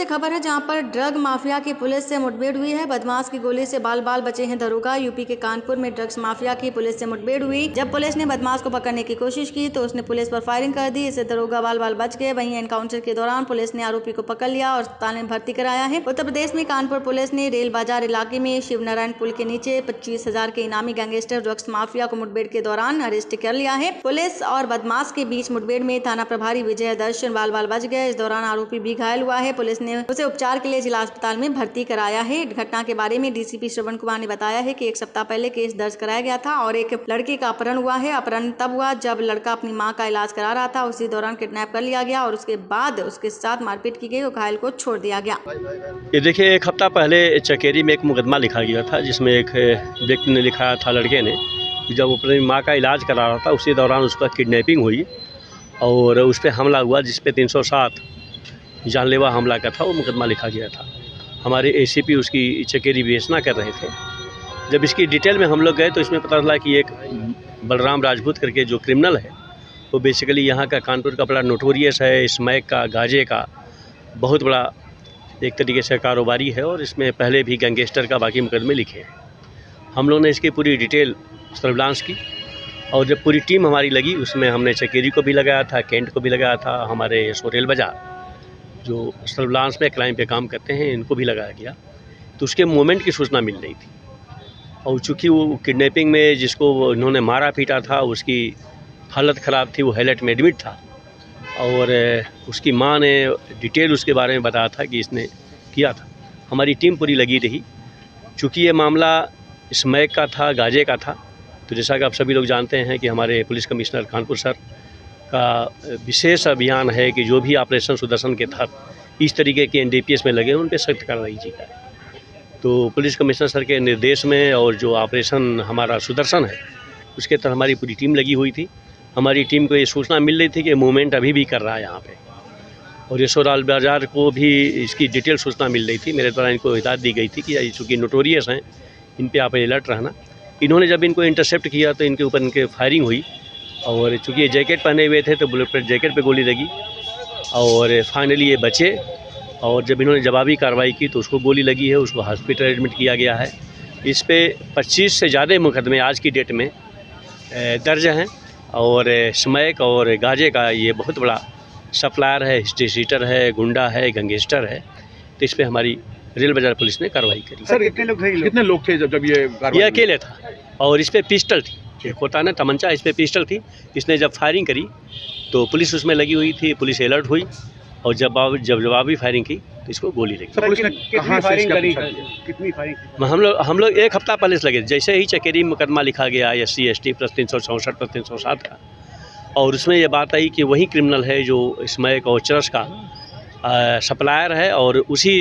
से खबर है जहां पर ड्रग माफिया की पुलिस से मुठभेड़ हुई है। बदमाश की गोली से बाल बाल बचे हैं दरोगा। यूपी के कानपुर में ड्रग्स माफिया की पुलिस से मुठभेड़ हुई। जब पुलिस ने बदमाश को पकड़ने की कोशिश की तो उसने पुलिस पर फायरिंग कर दी। इससे दरोगा बाल बाल बच गए। वहीं एनकाउंटर के दौरान पुलिस ने आरोपी को पकड़ लिया और अस्पताल में भर्ती कराया है। उत्तर प्रदेश में कानपुर पुलिस ने रेल बाजार इलाके में शिवनारायण पुल के नीचे 25,000 के इनामी गैंगस्टर ड्रग्स माफिया को मुठभेड़ के दौरान अरेस्ट कर लिया है। पुलिस और बदमाश के बीच मुठभेड़ में थाना प्रभारी विजय दर्शन बाल बाल बच गए। इस दौरान आरोपी भी घायल हुआ है। पुलिस ने उसे उपचार के लिए जिला अस्पताल में भर्ती कराया है। घटना के बारे में डीसीपी श्रवण कुमार ने बताया है कि 1 सप्ताह पहले केस दर्ज कराया गया था और एक लड़के का अपहरण हुआ है। अपहरण तब हुआ जब लड़का अपनी मां का इलाज करा रहा था। उसी दौरान किडनैप कर लिया गया और उसके बाद उसके साथ मारपीट की गई और घायल को छोड़ दिया गया। ये देखिए, 1 हफ्ता पहले चकेरी में एक मुकदमा लिखा गया था जिसमें एक व्यक्ति ने लिखा था, लड़के ने, जब वो अपनी माँ का इलाज करा रहा था उसी दौरान उसका किडनैपिंग हुई और उस पर हमला हुआ, जिस पे 307 जानलेवा हमला का था वो मुकदमा लिखा गया था। हमारे एसीपी उसकी चकेरी विवेचना कर रहे थे। जब इसकी डिटेल में हम लोग गए तो इसमें पता चला कि एक बलराम राजपूत करके जो क्रिमिनल है वो बेसिकली यहाँ का कानपुर का बड़ा नोटोरियस है। स्मैक का, गांजे का बहुत बड़ा एक तरीके से कारोबारी है और इसमें पहले भी गैंगस्टर का बाकी मुकदमे लिखे हैं। हम लोग ने इसकी पूरी डिटेल सर्विलांस की और जब पूरी टीम हमारी लगी उसमें हमने चकेरी को भी लगाया था, कैंट को भी लगाया था, हमारे रेल बाजार जो सर्विलांस में क्राइम पे काम करते हैं इनको भी लगाया गया। तो उसके मूवमेंट की सूचना मिल रही थी और चूँकि वो किडनैपिंग में जिसको इन्होंने मारा पीटा था उसकी हालत ख़राब थी, वो हाईलाइट में एडमिट था और उसकी माँ ने डिटेल उसके बारे में बताया था कि इसने किया था। हमारी टीम पूरी लगी रही। चूँकि ये मामला स्मैक का था, गांजे का था, तो जैसा कि आप सभी लोग जानते हैं कि हमारे पुलिस कमिश्नर कानपुर सर का विशेष अभियान है कि जो भी ऑपरेशन सुदर्शन के तहत इस तरीके के एनडीपीएस में लगे उन पर सख्त कार्रवाई की जाए। तो पुलिस कमिश्नर सर के निर्देश में और जो ऑपरेशन हमारा सुदर्शन है उसके तहत हमारी पूरी टीम लगी हुई थी। हमारी टीम को ये सूचना मिल रही थी कि मूवमेंट अभी भी कर रहा है यहाँ पे और रेल बाजार को भी इसकी डिटेल सूचना मिल रही थी। मेरे द्वारा इनको हिदायत दी गई थी कि चूँकि नोटोरियस हैं इन पे आप अलर्ट रहना। इन्होंने जब इनको इंटरसेप्ट किया तो इनके ऊपर इनके फायरिंग हुई और चूँकि ये जैकेट पहने हुए थे तो बुलेट प्रूफ जैकेट पे गोली लगी और फाइनली ये बचे और जब इन्होंने जवाबी कार्रवाई की तो उसको गोली लगी है, उसको हॉस्पिटल एडमिट किया गया है। इस पे 25 से ज़्यादा मुकदमे आज की डेट में दर्ज हैं और स्मैक और गांजे का ये बहुत बड़ा सप्लायर है, डिस्ट्रीब्यूटर है, गुंडा है, गैंगस्टर है। तो इस पर हमारी रेल बाजार पुलिस ने कार्रवाई करी। सर कितने लोग थे जब ये अकेले था और इस पर पिस्टल थी, एक होता है ना तमंचा, इस पर पिस्टल थी। इसने जब फायरिंग करी तो पुलिस उसमें लगी हुई थी, पुलिस अलर्ट हुई और जब जवाबी फायरिंग की तो इसको गोली लगी। पुलिस ने कितनी फायरिंग करी? कितनी फायरिंग? हम लोग 1 हफ्ता पहले से लगे। जैसे ही चकेरी मुकदमा लिखा गया SC ST प्लस 364 प्लस 307 का और उसमें ये बात आई कि वही क्रिमिनल है जो स्मैक और चरस का सप्लायर है और उसी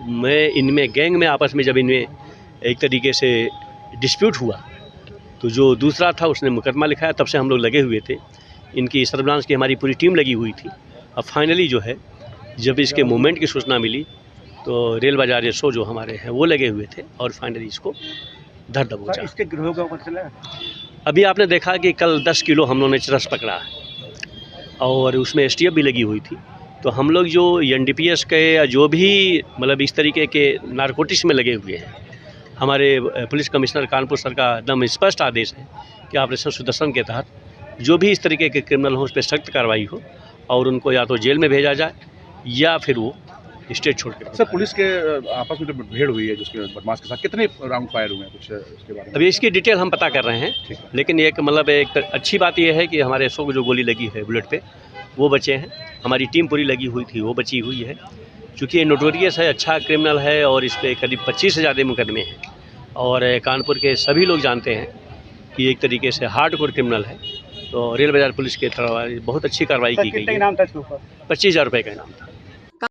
में इनमें गैंग में आपस में जब इनमें एक तरीके से डिस्प्यूट हुआ तो जो दूसरा था उसने मुकदमा लिखाया। तब से हम लोग लगे हुए थे, इनकी सर्विलांस की हमारी पूरी टीम लगी हुई थी। अब फाइनली जो है जब इसके मूवमेंट की सूचना मिली तो रेल बाजार SO जो हमारे हैं वो लगे हुए थे और फाइनली इसको धर दबोचा। इसके गिरोह का पता चला? अभी आपने देखा कि कल 10 किलो हम लोगों ने चरस पकड़ा है और उसमें STF भी लगी हुई थी। तो हम लोग जो NDPS के या जो भी मतलब इस तरीके के नारकोटिक्स में लगे हुए हैं, हमारे पुलिस कमिश्नर कानपुर सर का एकदम स्पष्ट आदेश है कि ऑपरेशन सुदर्शन के तहत जो भी इस तरीके के क्रिमिनल हो उस पर सख्त कार्रवाई हो और उनको या तो जेल में भेजा जाए या फिर वो स्टेट छोड़ के। सर पुलिस के आपस में जो भीड़ हुई है जिसके बदमाश के साथ, कितने राउंड फायर हुए हैं कुछ इसके बारे में? अभी इसकी डिटेल हम पता कर रहे हैं, लेकिन एक मतलब एक अच्छी बात यह है कि हमारे SO को जो गोली लगी है बुलेट पे वो बचे हैं। हमारी टीम पूरी लगी हुई थी, वो बची हुई है। चूँकि ये नोटोरियस है, अच्छा क्रिमिनल है और इस पर करीब 25 से ज़्यादा मुकदमे हैं और कानपुर के सभी लोग जानते हैं कि एक तरीके से हार्डकोर क्रिमिनल है। तो रेल बाजार पुलिस के तरफ बहुत अच्छी कार्रवाई की गई है। 25,000 रुपये का इनाम था।